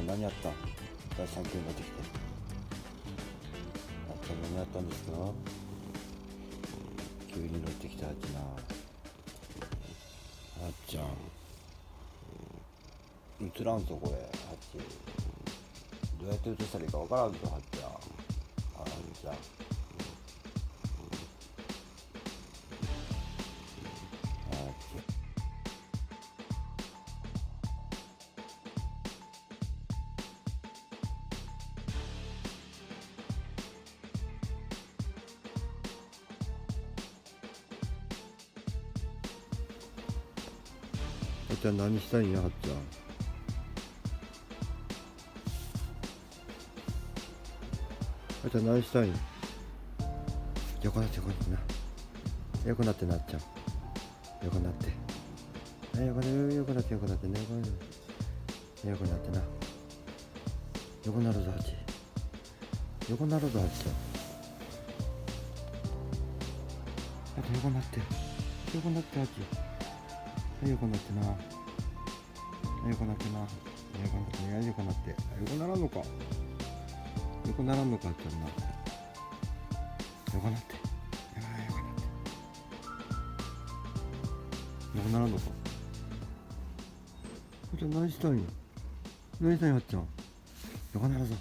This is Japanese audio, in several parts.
ん何やった？第3級になってきて。あっちゃん何やったんですか？急に乗ってきたはちな。あっちゃん。映らんぞこれ、はっち。どうやって映したらいいかわからんぞ、はっちゃん。あっちゃん。あっちゃん何したいんや、はっちゃん。あっちゃん何したいん？横なって横なってな。横なってなっちゃう。横なって。横なってね、横なってね、横なってな。横なるぞ、はち。横なるぞ、はっちゃん。あと横なって。横なって、はち。横なってな。横なってな。横なってね、横なって。横ならんのか。横ならんのか、はっちゃんな。横なって。横なって。横ならんのか。はっちゃん何したいん？何したいん、はっちゃん。横なるぞ。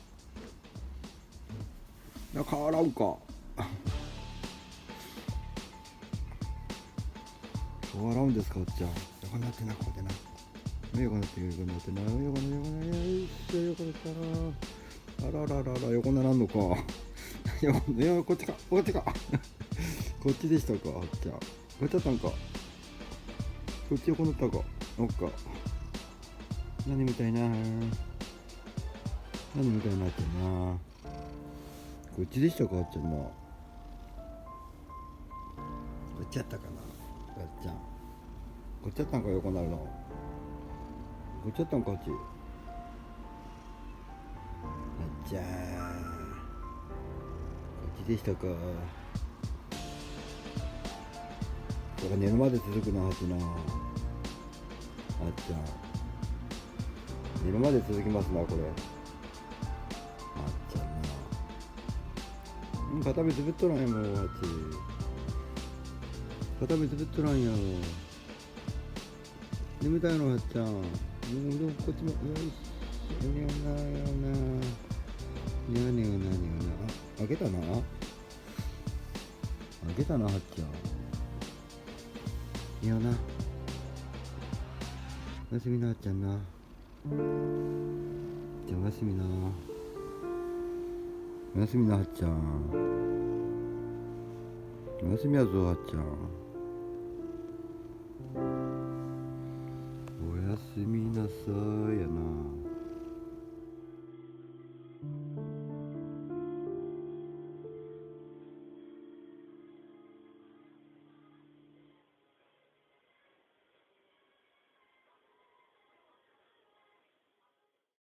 いや、変わらんか。変わらんですか、はっちゃん。横なってな、こうでな。横なって横なってな。横なって横なったな。あらららら、横ならんのか。いや、こっちか、こっちか。こっちでしたか、はっちゃん。こっちだったんか。こっち横なったか。そっか。何みたいな。何みたいになってんな。こっちでしたか、はっちゃんな。こっちやったかな、はっちゃん。こっちやったんか、横なるの。こっちやったんか、はっち。はっちゃん。こっちでしたか。これ寝るまで続くな、はっちな。はっちゃん。寝るまで続きますな、これ。はっちゃんな。片目つぶっとらんやもう、はっち。片目つぶっとらんやろ。眠たいの、はっちゃん。でもこっちも、よいしょ。ねよなよな。ねよねよなねよな。あ、開けたな。開けたな、はっちゃん。ねよな。おやすみな、はっちゃんな。じゃあおやすみな。おやすみな、はっちゃん。おやすみやぞ、はっちゃん。おやすみなさいやな。